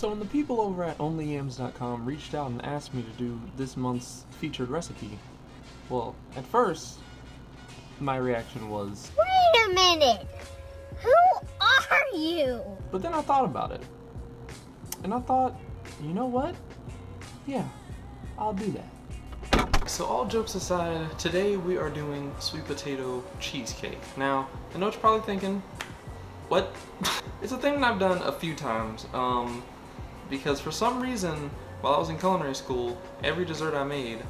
So when the people over at onlyyams.com reached out and asked me to do this month's featured recipe, well, at first, my reaction was, wait a minute! Who are you? But then I thought about it. And I thought, you know what? Yeah, I'll do that. So all jokes aside, today we are doing sweet potato cheesecake. Now, I know what you're probably thinking, what? It's a thing that I've done a few times, because for some reason, while I was in culinary school, every dessert I made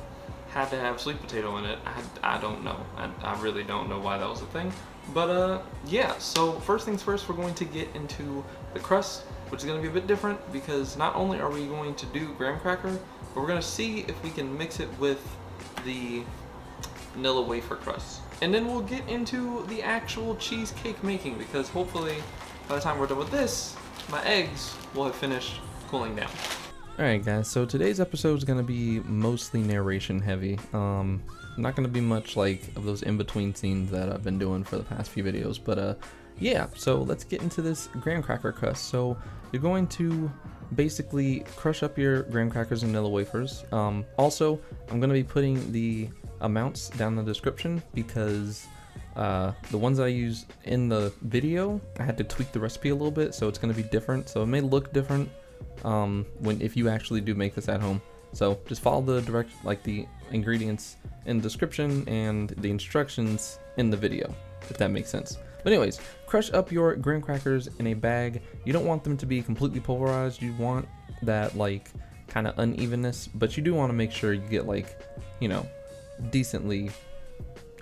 had to have sweet potato in it. I don't know. I really don't know why that was a thing. But yeah, so first things first, we're going to get into the crust, which is going to be a bit different because not only are we going to do graham cracker, but we're going to see if we can mix it with the vanilla wafer crust. And then we'll get into the actual cheesecake making because hopefully by the time we're done with this, my eggs will have finished cooling down. Alright guys, so today's episode is going to be mostly narration heavy. Not going to be much like of those in-between scenes that I've been doing for the past few videos, but yeah, so let's get into this graham cracker crust. So you're going to basically crush up your graham crackers and vanilla wafers. Also, I'm going to be putting the amounts down in the description because the ones I use in the video, I had to tweak the recipe a little bit, so it's going to be different. So it may look different if you actually do make this at home. So just follow the ingredients in the description and the instructions in the video, if that makes sense. But anyways, crush up your graham crackers in a bag. You don't want them to be completely pulverized. You want that like kind of unevenness, but you do want to make sure you get like, you know, decently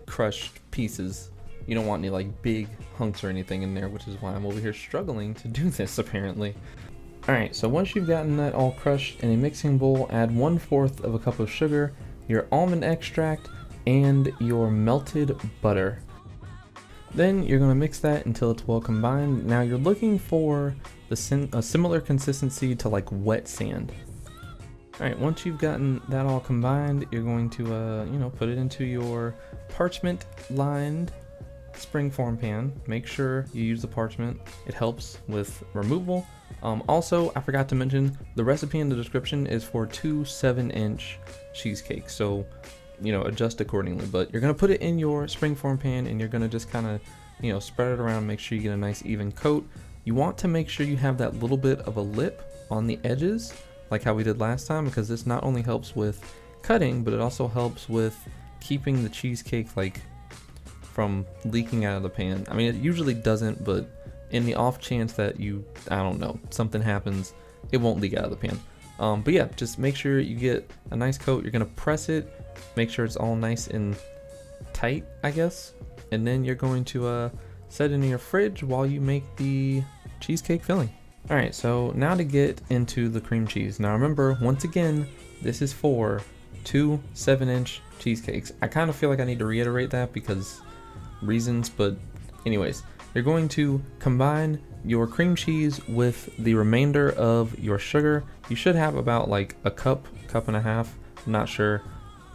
crushed pieces. You don't want any like big hunks or anything in there, which is why I'm over here struggling to do this apparently. Alright, so once you've gotten that all crushed in a mixing bowl, add 1/4 of a cup of sugar, your almond extract, and your melted butter. Then you're going to mix that until it's well combined. Now you're looking for a similar consistency to like wet sand. Alright, once you've gotten that all combined, you're going to put it into your parchment lined springform pan. Make sure you use the parchment. It helps with removal. Also, I forgot to mention, the recipe in the description is for 2 7-inch cheesecakes, so adjust accordingly. But you're gonna put it in your springform pan and you're gonna just kind of spread it around, make sure you get a nice even coat. You want to make sure you have that little bit of a lip on the edges like how we did last time, because this not only helps with cutting, but it also helps with keeping the cheesecake like from leaking out of the pan. I mean, it usually doesn't, but in the off chance that something happens, it won't leak out of the pan. But yeah, just make sure you get a nice coat. You're gonna press it, make sure it's all nice and tight, I guess, and then you're going to set it in your fridge while you make the cheesecake filling. Alright, so now to get into the cream cheese. Now remember, once again, this is for 2 7-inch cheesecakes. I kind of feel like I need to reiterate that because reasons, but anyways, you're going to combine your cream cheese with the remainder of your sugar. You should have about like a cup and a half, I'm not sure.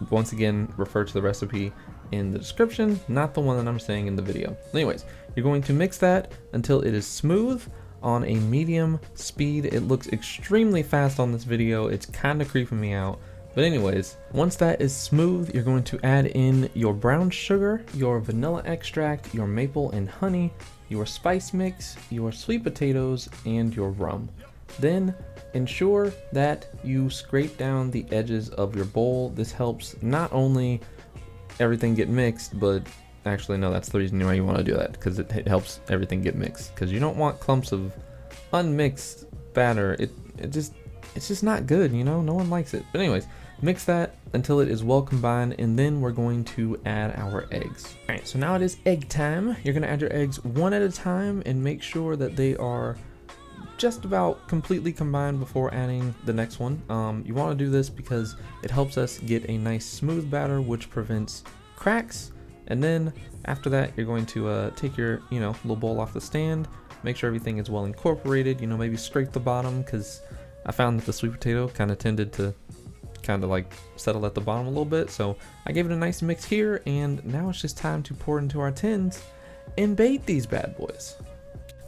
Once again, refer to the recipe in the description, not the one that I'm saying in the video. Anyways, you're going to mix that until it is smooth on a medium speed. It looks extremely fast on this video. It's kind of creeping me out. But anyways, once that is smooth, you're going to add in your brown sugar, your vanilla extract, your maple and honey, your spice mix, your sweet potatoes, and your rum. Then ensure that you scrape down the edges of your bowl. This helps not only everything get mixed, but actually no, that's the reason why you want to do that, because it helps everything get mixed, because you don't want clumps of unmixed batter. It's just not good, no one likes it. But anyways, mix that until it is well combined, and then we're going to add our eggs. Alright, so now it is egg time. You're going to add your eggs one at a time and make sure that they are just about completely combined before adding the next one. You want to do this because it helps us get a nice smooth batter, which prevents cracks. And then after that, you're going to take your little bowl off the stand, make sure everything is well incorporated, maybe scrape the bottom, because I found that the sweet potato kind of tended to like settle at the bottom a little bit. So I gave it a nice mix here, and now it's just time to pour it into our tins and bake these bad boys.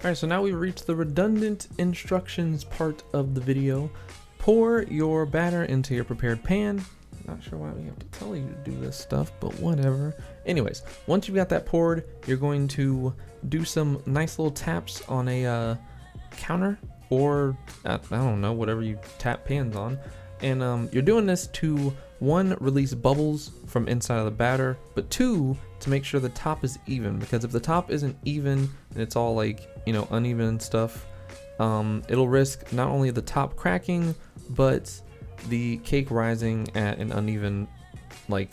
Alright, so now we've reached the redundant instructions part of the video. Pour your batter into your prepared pan. Not sure why we have to tell you to do this stuff, but whatever. Anyways, once you've got that poured, you're going to do some nice little taps on a counter, or I don't know, whatever you tap pans on. And you're doing this to, one, release bubbles from inside of the batter, but two, to make sure the top is even, because if the top isn't even and it's all like, you know, uneven stuff, it'll risk not only the top cracking, but the cake rising at an uneven like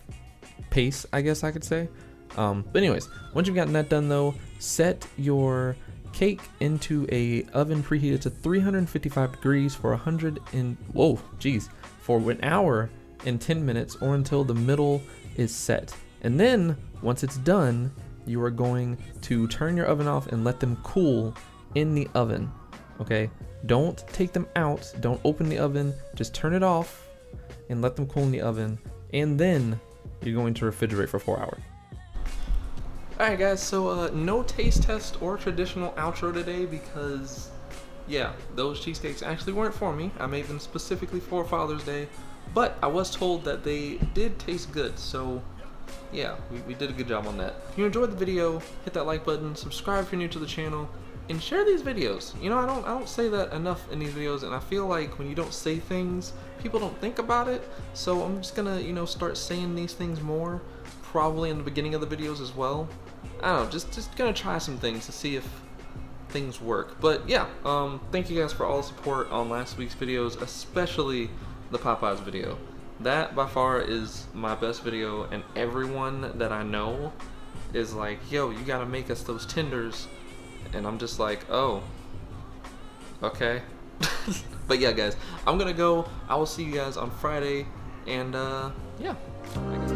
pace, I guess I could say. But anyways, once you've gotten that done though, set your cake into a oven preheated to 355 degrees for for an hour and 10 minutes, or until the middle is set. And then once it's done, you are going to turn your oven off and let them cool in the oven. Okay, don't take them out, don't open the oven, just turn it off and let them cool in the oven, and then you're going to refrigerate for 4 hours. Alright guys, so no taste test or traditional outro today because, yeah, those cheesecakes actually weren't for me. I made them specifically for Father's Day, but I was told that they did taste good, so yeah, we did a good job on that. If you enjoyed the video, hit that like button, subscribe if you're new to the channel, and share these videos. You know, I don't say that enough in these videos, and I feel like when you don't say things, people don't think about it. So I'm just gonna, you know, start saying these things more, probably in the beginning of the videos as well. I don't know, just gonna try some things to see if things work. But yeah, thank you guys for all the support on last week's videos, especially the Popeyes video. That by far is my best video, and everyone that I know is like, yo, you gotta make us those tenders. And I'm just like, oh, okay. But yeah guys, I'm gonna go. I will see you guys on Friday, and yeah, I guess